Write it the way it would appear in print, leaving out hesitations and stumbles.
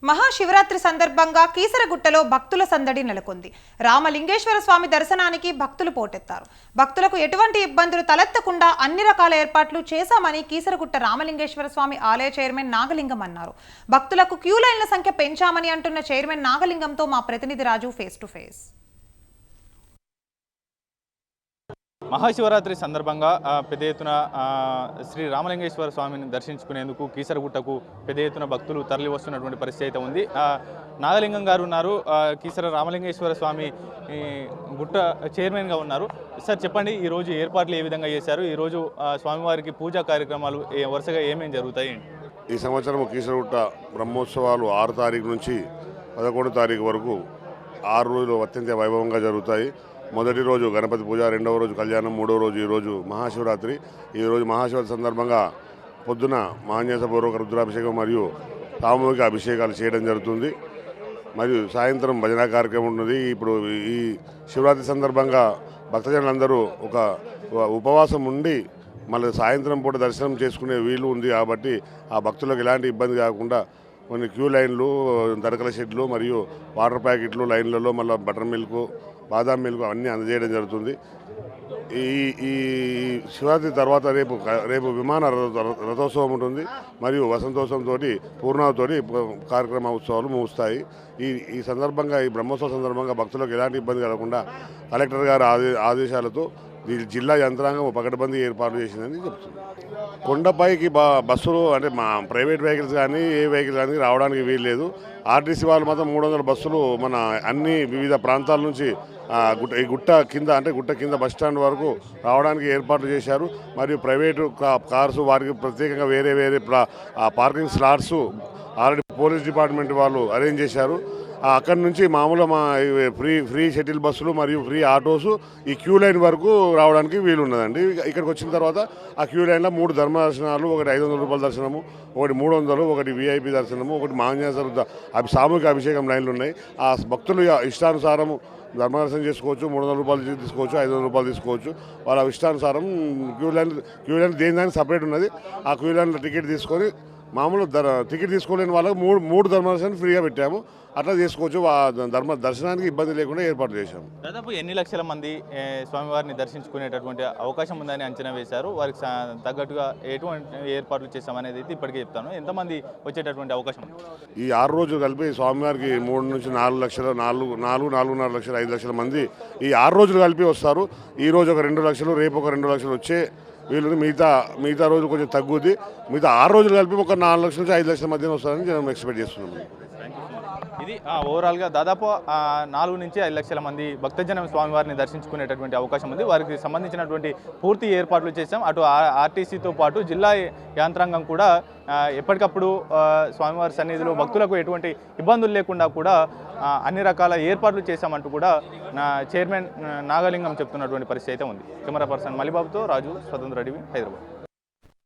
మహాశివరాత్రి సందర్భంగా కీసరగుట్టలో భక్తుల సందడి నెలకొంది. రామలింగేశ్వర స్వామి దర్శనానికి భక్తులు పోటెత్తారు. భక్తులకు ఎటువంటి ఇబ్బందులు తలెత్తకుండా అన్ని రకాల ఏర్పాట్లు చేశామని కీసరగుట్ట రామలింగేశ్వర స్వామి ఆలయ చైర్మన్ నాగలింగం అన్నారు. భక్తులకు క్యూ లైన్ల సంఖ్య పెంచామని అంటున్న చైర్మన్ నాగలింగంతో మా ప్రతినిధి రాజు ఫేస్ టు ఫేస్. మహాశివరాత్రి సందర్భంగా పెద్ద ఎత్తున శ్రీ రామలింగేశ్వర స్వామిని దర్శించుకునేందుకు కీసరగుట్టకు పెద్ద ఎత్తున భక్తులు తరలి వస్తున్నటువంటి పరిస్థితి అయితే ఉంది. నాగలింగం గారు ఉన్నారు, కీసర రామలింగేశ్వర స్వామి గుట్ట చైర్మన్గా ఉన్నారు. సార్ చెప్పండి, ఈరోజు ఏర్పాట్లు ఏ విధంగా చేశారు? ఈరోజు స్వామివారికి పూజా కార్యక్రమాలు వరుసగా ఏమేమి జరుగుతాయి? ఈ సంవత్సరం కీసరగుట్ట బ్రహ్మోత్సవాలు 6 తారీఖు నుంచి 11 తారీఖు వరకు 6 రోజులు అత్యంత వైభవంగా జరుగుతాయి. మొదటి రోజు గణపతి పూజ, రెండవ రోజు కళ్యాణం, మూడవ రోజు ఈరోజు మహాశివరాత్రి. ఈరోజు మహాశివరాత్రి సందర్భంగా పొద్దున మహాన్యాసపూర్వక రుద్రాభిషేకం మరియు సామూహిక అభిషేకాలు చేయడం జరుగుతుంది. మరియు సాయంత్రం భజన కార్యక్రమం ఉంటుంది. ఇప్పుడు ఈ శివరాత్రి సందర్భంగా భక్తజనులందరూ ఒక ఉపవాసం ఉండి మళ్ళీ సాయంత్రం పూట దర్శనం చేసుకునే వీలు ఉంది. కాబట్టి ఆ భక్తులకు ఎలాంటి ఇబ్బంది కాకుండా కొన్ని క్యూ లైన్లు, దరకల షెడ్లు మరియు వాటర్ ప్యాకెట్లు లైన్లలో మళ్ళీ బటర్ మిల్క్, బాదాం మిల్క్ అన్నీ అందజేయడం జరుగుతుంది. ఈ శివరాత్రి తర్వాత రేపు విమాన రథోత్సవం ఉంటుంది మరియు వసంతోత్సవంతో పూర్ణావతితో కార్యక్రమ ఉత్సవాలు ముగుస్తాయి. ఈ సందర్భంగా, ఈ బ్రహ్మోత్సవం సందర్భంగా భక్తులకు ఎలాంటి ఇబ్బంది కలగకుండా కలెక్టర్ గారి ఆదేశాలతో ఈ జిల్లా యంత్రాంగం పకడ్బందీ ఏర్పాటు చేసిందని చెప్తుంది. కొండపైకి బస్సులు అంటే మా ప్రైవేట్ వెహికల్స్ కానీ ఏ వెహికల్స్ కానీ రావడానికి వీలు లేదు. ఆర్టీసీ వాళ్ళు మాత్రం 300 బస్సులు మన అన్ని వివిధ ప్రాంతాల నుంచి ఈ గుట్ట కింద బస్ స్టాండ్ వరకు రావడానికి ఏర్పాట్లు చేశారు. మరియు ప్రైవేటు కార్స్ వారికి ప్రత్యేకంగా వేరే parking slots already police department వాళ్ళు అరేంజ్ చేశారు. అక్కడి నుంచి మామూలు మా ఫ్రీ షటిల్ బస్సులు మరియు ఫ్రీ ఆటోస్ ఈ క్యూ లైన్ వరకు రావడానికి వీలు ఉన్నదండి. ఇక్కడికి వచ్చిన తర్వాత ఆ క్యూ లైన్లో 3 ధర్మ దర్శనాలు, ఒకటి 500 రూపాయల దర్శనము, ఒకటి 300, ఒకటి విఐపి దర్శనము, ఒకటి మహాన్యాస సామూహిక అభిషేకం లైన్లు ఉన్నాయి. ఆ భక్తులు ఇష్టానుసారం ధర్మదర్శనం చేసుకోవచ్చు. 300 రూపాయలు తీసుకోవచ్చు, 500 రూపాయలు తీసుకోవచ్చు. వాళ్ళ ఇష్టానుసారం క్యూ లైన్ దేని దానికి సపరేట్ ఉన్నది. ఆ క్యూ లైన్లో టికెట్ తీసుకొని మామూలు టికెట్ తీసుకోలేని వాళ్ళకి 3 ధర్మదర్శనం ఫ్రీగా పెట్టాము. అట్లా చేసుకోవచ్చు. దర్శనానికి ఇబ్బంది లేకుండా ఏర్పాటు చేశాము. దాదాపు ఎన్ని లక్షల మంది స్వామివారిని దర్శించుకునేటటువంటి అవకాశం ఉందని అంచనా వేశారు? వారికి తగ్గట్టుగా ఎటువంటి ఏర్పాట్లు చేశామనేది అయితే ఇప్పటికే చెప్తాను. ఎంతమంది వచ్చేటటువంటి అవకాశం ఉంది? ఈ 6 రోజులు కలిపి స్వామివారికి 3 నుంచి 4 లక్షల 4.5 లక్షలు 5 లక్షల మంది ఈ 6 రోజులు కలిపి వస్తారు. ఈ రోజు ఒక 2 లక్షలు, రేపు ఒక 2 లక్షలు వచ్చే వీళ్ళు మిగతా రోజులు కొంచెం తగ్గుద్ది. మిగతా 6 రోజులు కలిపి ఒక 4 లక్షల నుంచి 5 లక్షల మధ్యన వస్తారని మనం ఎక్స్పెక్ట్ చేస్తున్నాము. ఇది ఓవరాల్గా దాదాపు 4 నుంచి 5 లక్షల మంది భక్తజనం స్వామివారిని దర్శించుకునేటటువంటి అవకాశం ఉంది. వారికి సంబంధించినటువంటి పూర్తి ఏర్పాట్లు చేశాం. అటు ఆర్టీసీతో పాటు జిల్లా యంత్రాంగం కూడా ఎప్పటికప్పుడు స్వామివారి సన్నిధిలో భక్తులకు ఎటువంటి ఇబ్బందులు లేకుండా కూడా అన్ని రకాల ఏర్పాట్లు చేశామంటూ కూడా చైర్మన్ నాగలింగం చెప్తున్నటువంటి పరిస్థితి అయితే ఉంది. కెమెరా పర్సన్ మలిబాబుతో రాజు, స్వతంత్ర టీవీ, హైదరాబాద్.